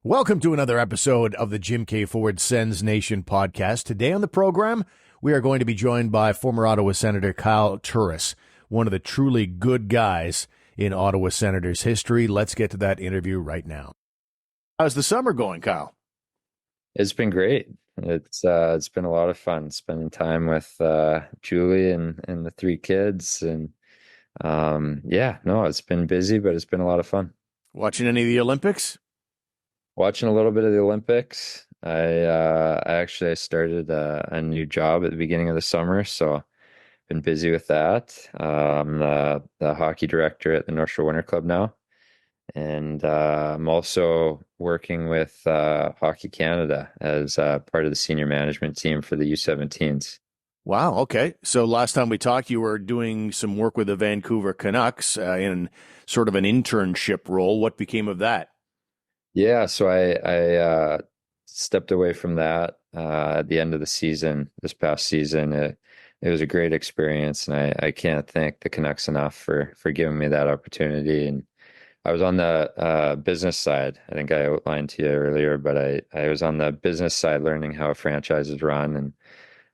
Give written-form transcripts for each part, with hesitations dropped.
Welcome to another episode of the Jim K. Ford Sens Nation podcast. Today on the program, we are going to be joined by former Ottawa Senator Kyle Turris, one of the truly good guys in Ottawa Senators history. Let's get to that interview right now. How's the summer going, Kyle? It's been great. It's been a lot of fun spending time with Julie and the three kids, and it's been busy, but it's been a lot of fun. Watching any of the Olympics? Watching a little bit of the Olympics. I started a new job at the beginning of the summer, so been busy with that. I'm the hockey director at the North Shore Winter Club now, and I'm also working with Hockey Canada as part of the senior management team for the U17s. Wow, okay. So last time we talked, you were doing some work with the Vancouver Canucks in sort of an internship role. What became of that? Yeah, so I stepped away from that at the end of the season, this past season. It was a great experience, and I can't thank the Canucks enough for giving me that opportunity. And I was on the business side. I think I outlined to you earlier, but I was on the business side learning how a franchise is run and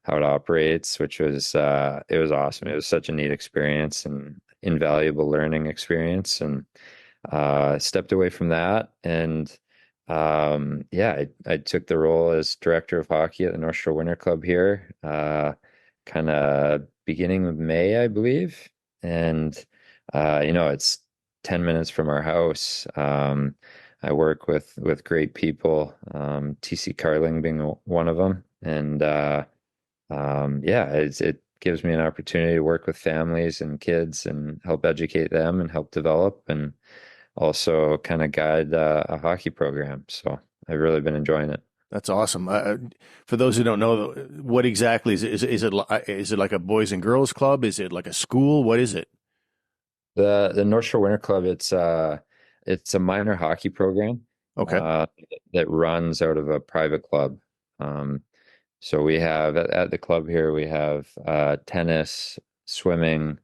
how it operates, which was it was awesome. It was such a neat experience and invaluable learning experience. And stepped away from that, and I took the role as director of hockey at the North Shore Winter Club here, kind of beginning of May, I believe. And it's 10 minutes from our house. I work with great people, TC Carling being one of them, and it gives me an opportunity to work with families and kids and help educate them and help develop, and also kind of guide a hockey program. So I've really been enjoying it. That's awesome. For those who don't know, what exactly is it? Is it like a boys and girls club? Is it like a school? What is it? The North Shore Winter Club, it's a minor hockey program. Okay. That runs out of a private club. So we have at the club here, we have tennis, swimming,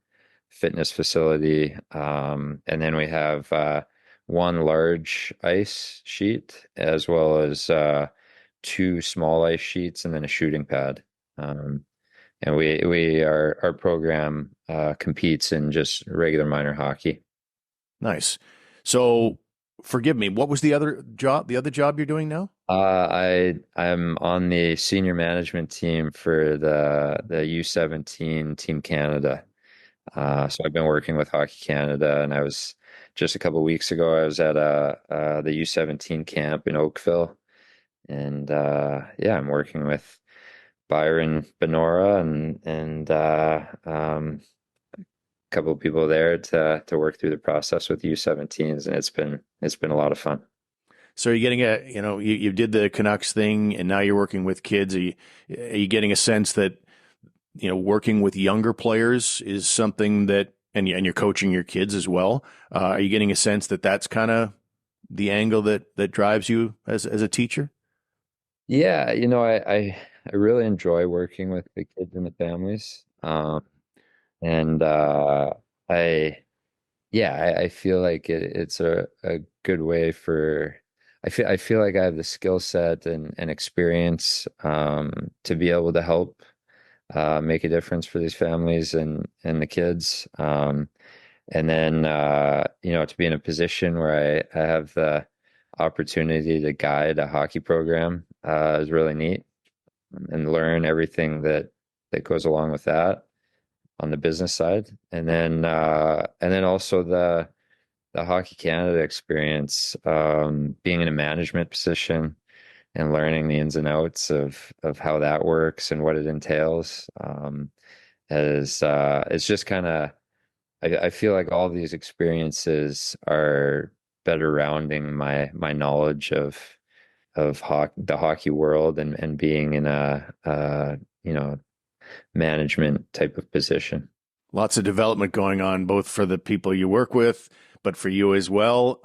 fitness facility, and then we have one large ice sheet as well as two small ice sheets and then a shooting pad. And our program competes in just regular minor hockey. Nice. So forgive me, what was the other job you're doing now? I'm on the senior management team for the U17 Team Canada. So I've been working with Hockey Canada, and I was just a couple of weeks ago, I was at the U17 camp in Oakville, and I'm working with Byron Benora and a couple of people there to work through the process with U17s, and it's been a lot of fun. So you're getting you did the Canucks thing, and now you're working with kids. Are you getting a sense that working with younger players is something that, and you're coaching your kids as well. Are you getting a sense that that's kind of the angle that drives you as a teacher? Yeah, I really enjoy working with the kids and the families. And I feel like it's a good way for, I feel like I have the skill set and experience to be able to help make a difference for these families and the kids. And then, to be in a position where I have the opportunity to guide a hockey program is really neat, and learn everything that goes along with that on the business side. And then also the Hockey Canada experience, being in a management position and learning the ins and outs of how that works and what it entails, it's just kind of, I feel like all these experiences are better rounding my knowledge of the hockey world and being in a management type of position. Lots of development going on, both for the people you work with, but for you as well.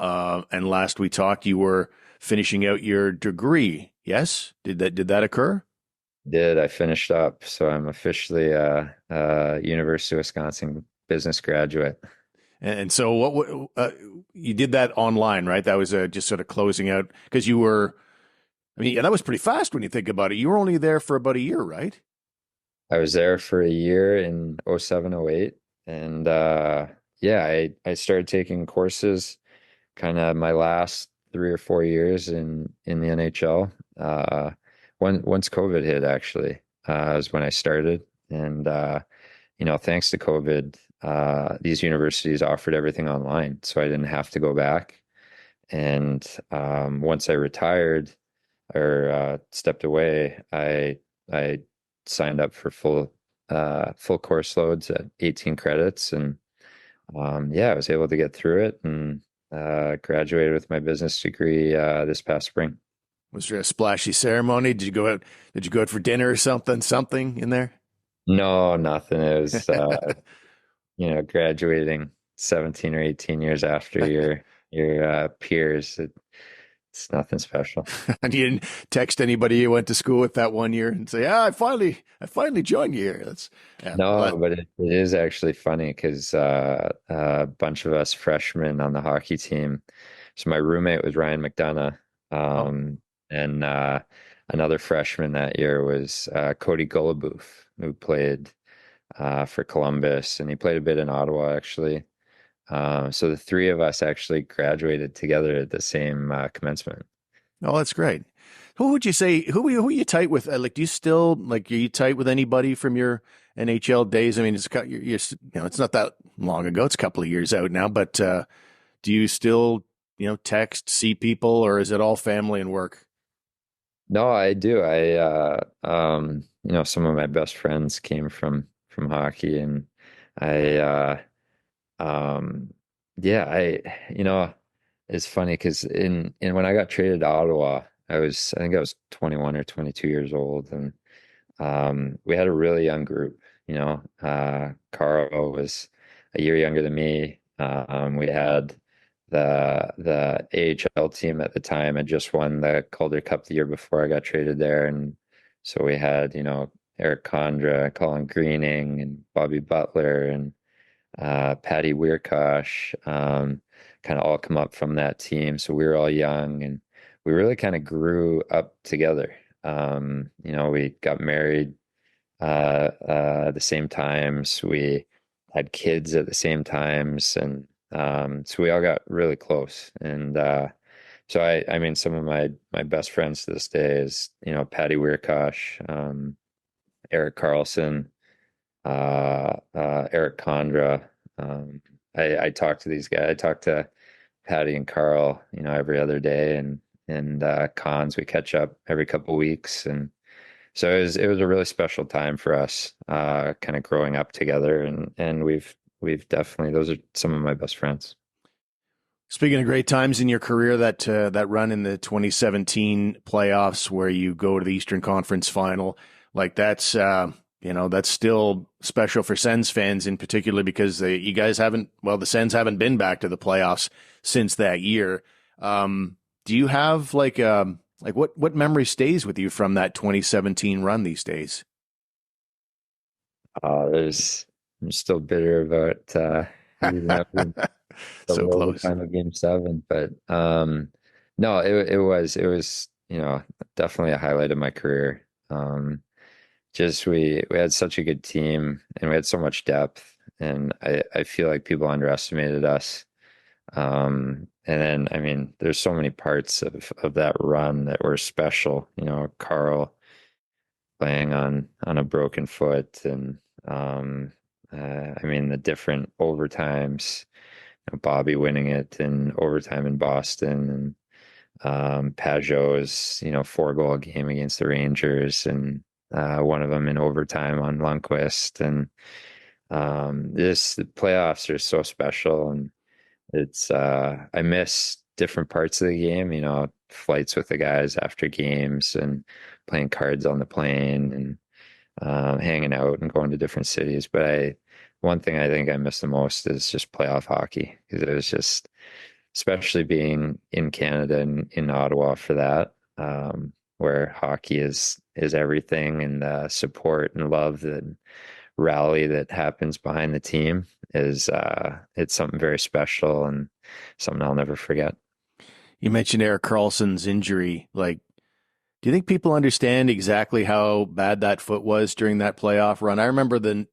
And last we talked, you were finishing out your degree. Yes? Did that occur? I finished up, so I'm officially a University of Wisconsin business graduate. And so you did that online, right? That was just sort of closing out because you were, I mean, yeah, that was pretty fast when you think about it. You were only there for about a year, right? I was there for a year in '07, '08, and yeah, I started taking courses kind of my last 3 or 4 years in the NHL. Once COVID hit, actually, was when I started, and thanks to COVID, these universities offered everything online, so I didn't have to go back. And once I retired or stepped away, I signed up for full course loads at 18 credits, and yeah, I was able to get through it and graduated with my business degree this past spring. Was there a splashy ceremony? Did you go out? Did you go out for dinner or something? Something in there? No, nothing. It was graduating 17 or 18 years after your peers. It's nothing special. And you didn't text anybody you went to school with that one year and say, "Yeah, I finally joined you here." That's yeah. No, Well, but it is actually funny because a bunch of us freshmen on the hockey team. So my roommate was Ryan McDonough, oh, and another freshman that year was Cody Gulaboof, who played for Columbus, and he played a bit in Ottawa actually. So the three of us actually graduated together at the same commencement. oh, that's great. Who would you say? Who are you tight with? Like, do you still like? Are you tight with anybody from your NHL days? I mean, it's not that long ago. It's a couple of years out now, but do you still text, see people, or is it all family and work? No, I do. Some of my best friends came from hockey, and I, um, yeah, it's funny because in when I got traded to Ottawa, I think I was 21 or 22 years old, and we had a really young group. Carl was a year younger than me. We had the AHL team at the time had just won the Calder Cup the year before I got traded there, and so we had Eric Condra, Colin Greening, and Bobby Butler, and Patty Weirkosh, kind of all come up from that team. So we were all young, and we really kind of grew up together. We got married the same times. We had kids at the same times, and so we all got really close. And so I mean, some of my best friends to this day is Patty Weirkosh, Eric Karlsson, Eric Condra. I talk to these guys. I talk to Patty and Carl, every other day, and cons we catch up every couple weeks, and so it was a really special time for us, kind of growing up together, and we've definitely those are some of my best friends. Speaking of great times in your career, that run in the 2017 playoffs where you go to the Eastern Conference Final, like that's still special for Sens fans in particular because you guys the Sens haven't been back to the playoffs since that year. Do you have what memory stays with you from that 2017 run these days? I'm still bitter about losing that So double close. overtime of Game 7, but no, it was definitely a highlight of my career. Just we had such a good team, and we had so much depth, and I feel like people underestimated us. And then I mean, there's so many parts of that run that were special. Carl playing on a broken foot, and I mean the different overtimes. Bobby winning it in overtime in Boston, and Pajot's 4-goal game against the Rangers, and one of them in overtime on Lundqvist, and the playoffs are so special, and it's I miss different parts of the game, flights with the guys after games, and playing cards on the plane, and hanging out and going to different cities. But one thing I think I miss the most is just playoff hockey, because it was just, especially being in Canada and in Ottawa for that, where hockey is everything, and the support and love that rally that happens behind the team is it's something very special and something I'll never forget. You mentioned Eric Karlsson's injury. Like, do you think people understand exactly how bad that foot was during that playoff run? I remember the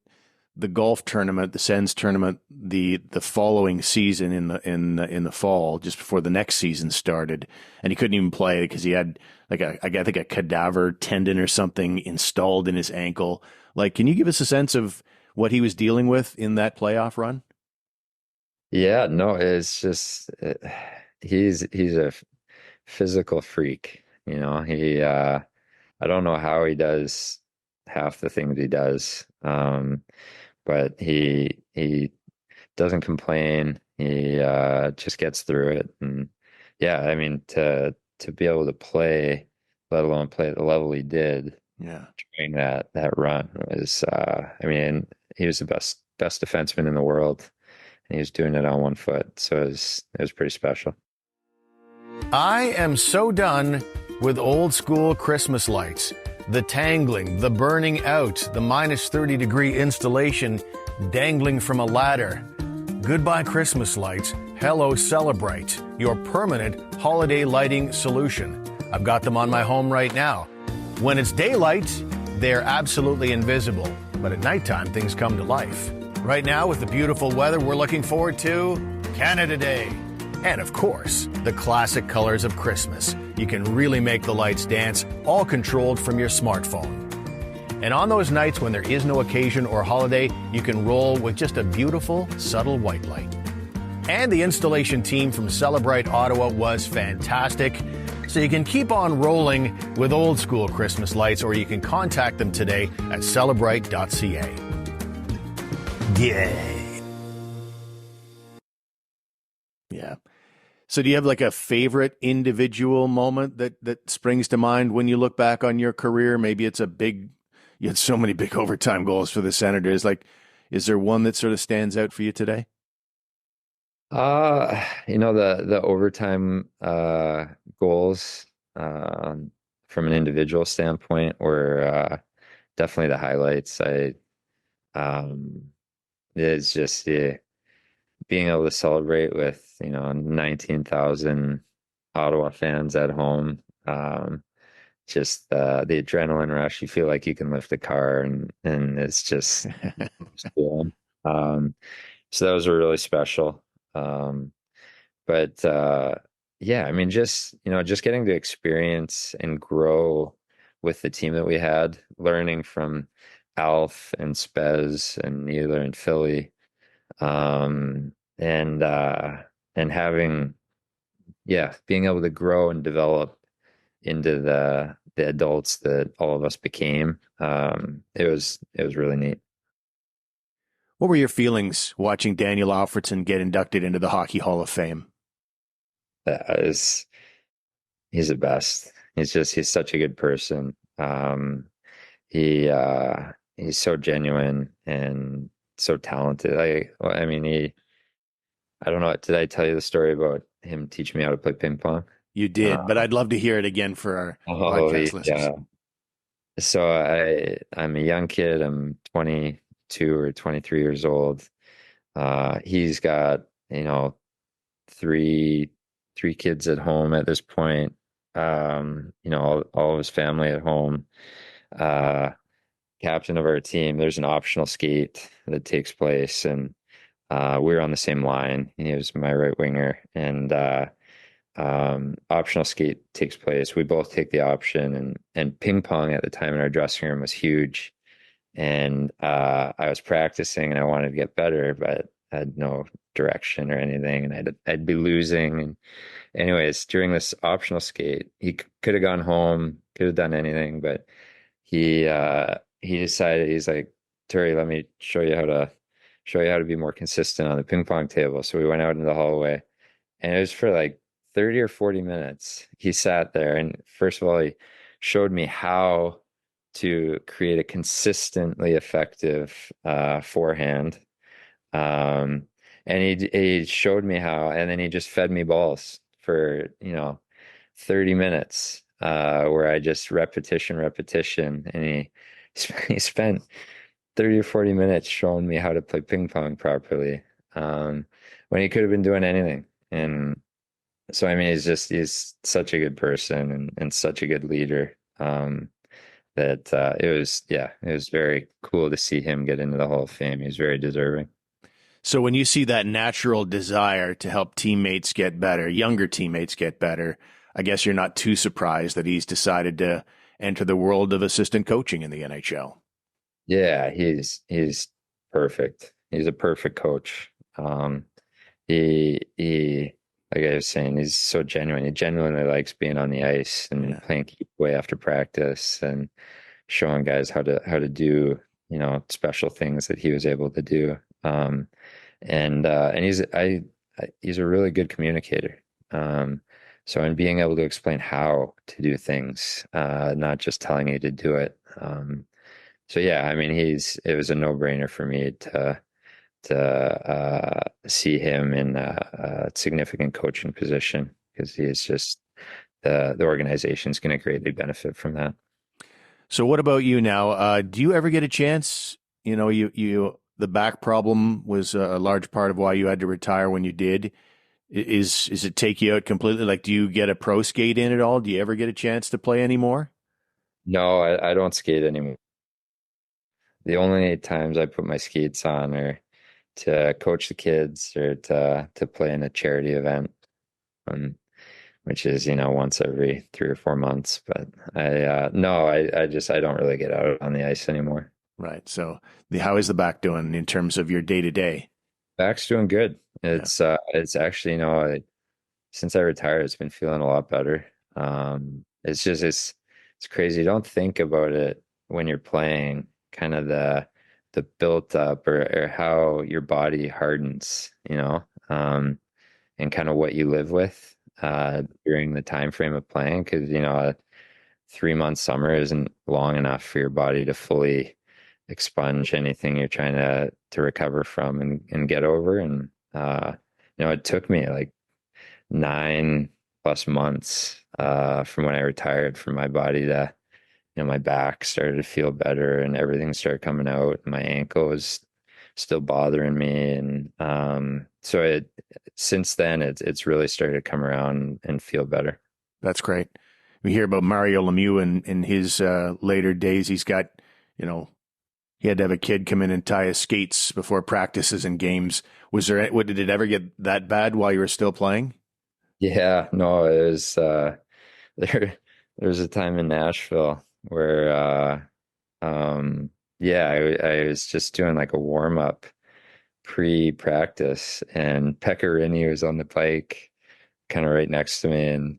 golf tournament, the Sens tournament, the following season in the fall, just before the next season started, and he couldn't even play because he had like I think a cadaver tendon or something installed in his ankle. Like, can you give us a sense of what he was dealing with in that playoff run? Yeah, no, it's just he's a physical freak, you know. I don't know how he does half the things he does. But he doesn't complain. He just gets through it. And yeah, I mean to be able to play, let alone play at the level he did Yeah. during that run was I mean, he was the best defenseman in the world, and he was doing it on one foot. So it was pretty special. I am so done with old school Christmas lights. The tangling, the burning out, the minus 30-degree installation dangling from a ladder. Goodbye Christmas lights. Hello Celebrite, your permanent holiday lighting solution. I've got them on my home right now. When it's daylight, they're absolutely invisible. But at nighttime, things come to life. Right now, with the beautiful weather, we're looking forward to Canada Day. And of course, the classic colors of Christmas. You can really make the lights dance, all controlled from your smartphone. And on those nights when there is no occasion or holiday, you can roll with just a beautiful, subtle white light. And the installation team from Celebrite Ottawa was fantastic. So you can keep on rolling with old school Christmas lights, or you can contact them today at celebrite.ca. Yay! Yeah. So do you have like a favorite individual moment that springs to mind when you look back on your career? Maybe it's you had so many big overtime goals for the Senators. Like, is there one that sort of stands out for you today? The overtime goals from an individual standpoint were definitely the highlights. Um it's just being able to celebrate with, 19,000 Ottawa fans at home. Just the adrenaline rush. You feel like you can lift a car, and it's just cool. So those were really special. Um, but yeah, I mean, just getting to experience and grow with the team that we had, learning from Alf and Spez and Neeler and Philly, um, and having, yeah, being able to grow and develop into the adults that all of us became. It was really neat. What were your feelings watching Daniel Alfredson get inducted into the Hockey Hall of Fame? Is He's the best. He's such a good person. He's so genuine and so talented. I mean, I don't know. Did I tell you the story about him teaching me how to play ping pong? You did, but I'd love to hear it again for our podcast listeners. Yeah. So I'm a young kid. I'm 22 or 23 years old. He's got, three kids at home at this point. All of his family at home. Uh, Captain of our team. There's an optional skate that takes place, and we were on the same line. He was my right winger, and optional skate takes place. We both take the option, and ping pong at the time in our dressing room was huge. And I was practicing, and I wanted to get better, but I had no direction or anything, and I'd be losing. And anyways, during this optional skate, he could have gone home, could have done anything, but he decided, he's like, Terry, let me show you how to be more consistent on the ping pong table. So we went out in the hallway, and it was for like 30 or 40 minutes. He sat there, and first of all, he showed me how to create a consistently effective forehand. And he showed me how, and then he just fed me balls for, 30 minutes, where I just repetition, and he spent 30 or 40 minutes showing me how to play ping pong properly, um, when he could have been doing anything. And so, I mean, he's such a good person and such a good leader. That it was very cool to see him get into the Hall of Fame. He's very deserving. So when you see that natural desire to help teammates get better, younger teammates get better, I guess you're not too surprised that he's decided to enter the world of assistant coaching in the NHL. Yeah, he's perfect. He's a perfect coach. He like I was saying, he's so genuine. He genuinely likes being on the ice and Yeah. playing keep away after practice and showing guys how to do, special things that he was able to do. And he's a really good communicator. So in being able to explain how to do things, not just telling you to do it. So yeah, I mean, it was a no-brainer for me to see him in a significant coaching position because he is just the organization's going to greatly benefit from that. So what about you now? Do you ever get a chance? The back problem was a large part of why you had to retire when you did. Is it take you out completely? Like, do you get a pro skate in at all? Do you ever get a chance to play anymore? No, I don't skate anymore. The only times I put my skates on are to coach the kids or to play in a charity event, um, which is, once every 3 or 4 months. But I don't really get out on the ice anymore. Right. So how is the back doing in terms of your day to day? Back's doing good. Yeah. It's actually, since I retired, it's been feeling a lot better. It's crazy. You don't think about it when you're playing, kind of the built up or how your body hardens, and kind of what you live with during the time frame of playing. Because, a 3 month summer isn't long enough for your body to fully expunge anything you're trying to recover from and get over. And it took me like 9 plus months from when I retired for my body to, my back started to feel better and everything started coming out. My ankle was still bothering me, and so since then it's really started to come around and feel better. That's great. We hear about Mario Lemieux in his later days. He's got, you know, he had to have a kid come in and tie his skates before practices and games. Did it ever get that bad while you were still playing? Yeah, no, it was there. There was a time in Nashville where yeah, I was just doing like a warm up pre-practice, and Pecorini was on the bike kind of right next to me, and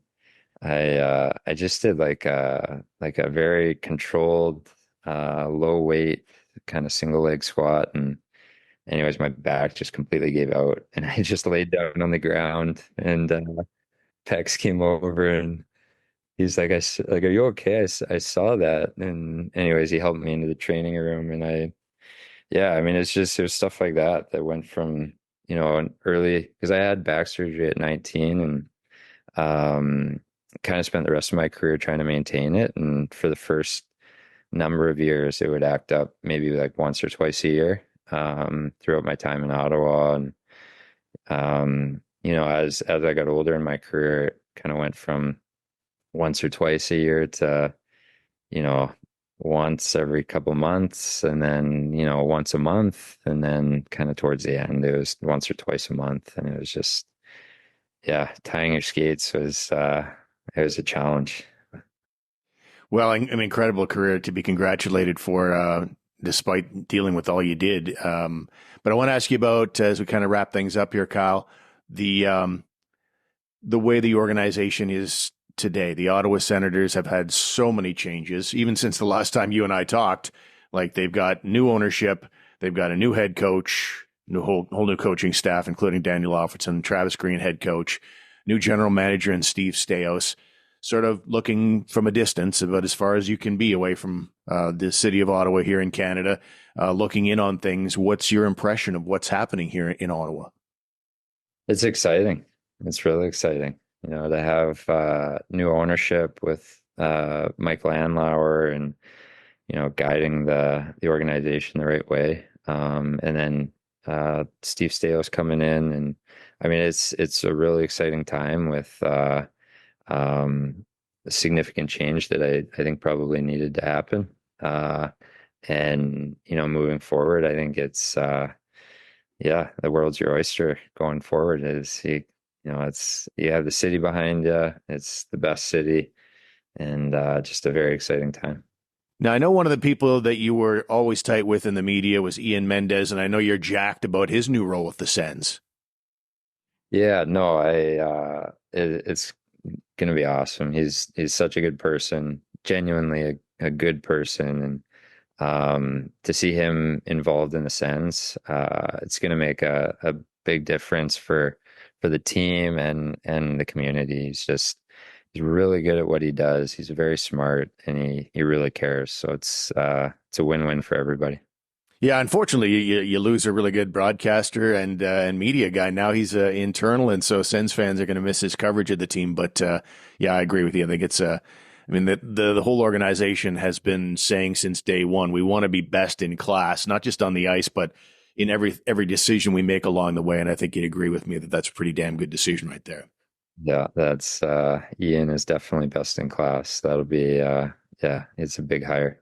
I just did like a very controlled low weight kind of single leg squat, and anyways my back just completely gave out and I just laid down on the ground, and Pex came over and he's like, like, are you okay? I saw that. And anyways, he helped me into the training room, and yeah, I mean, it was stuff like that that went from, an early, because I had back surgery at 19, and kind of spent the rest of my career trying to maintain it. And for the first number of years, it would act up maybe like once or twice a year, throughout my time in Ottawa. And, as I got older in my career, it kind of went from once or twice a year to, you know, once every couple months, and then, once a month. And then kind of towards the end, it was once or twice a month. And it was just, yeah, tying your skates was, it was a challenge. Well, an incredible career to be congratulated for, despite dealing with all you did. But I want to ask you about, as we kind of wrap things up here, Kyle, the way the organization is today. The Ottawa Senators have had so many changes, even since the last time you and I talked. Like, they've got new ownership, they've got a new head coach, whole new coaching staff, including Daniel Alfredson, Travis Green, head coach, new general manager, and Steve Staios. Sort of looking from a distance, about as far as you can be away from the city of Ottawa here in Canada, looking in on things. What's your impression of what's happening here in Ottawa? It's exciting. It's really exciting, to have new ownership with Mike Landlauer, and guiding the organization the right way. And then Steve Staios coming in, and I mean it's a really exciting time with um, a significant change that I think probably needed to happen. And moving forward, I think it's yeah, the world's your oyster going forward. It's you have the city behind you. It's the best city, and just a very exciting time. Now, I know one of the people that you were always tight with in the media was Ian Mendez, and I know you're jacked about his new role with the Sens. Yeah, no, it's gonna be awesome. He's such a good person, genuinely a good person, and to see him involved in the Sens, it's gonna make a big difference for the team and the community. He's really good at what he does. He's very smart, and he really cares. So it's a win-win for everybody. Yeah, unfortunately, you lose a really good broadcaster and media guy. Now he's internal, and so Sens fans are going to miss his coverage of the team. But yeah, I agree with you. I think it's I mean, the whole organization has been saying since day one, we want to be best in class, not just on the ice, but in every decision we make along the way. And I think you'd agree with me that that's a pretty damn good decision right there. Yeah, that's Ian is definitely best in class. That'll be yeah, it's a big hire.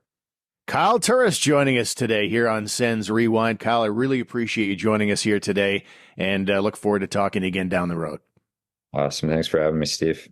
Kyle Turris joining us today here on Sens Rewind. Kyle, I really appreciate you joining us here today, and look forward to talking again down the road. Awesome. Thanks for having me, Steve.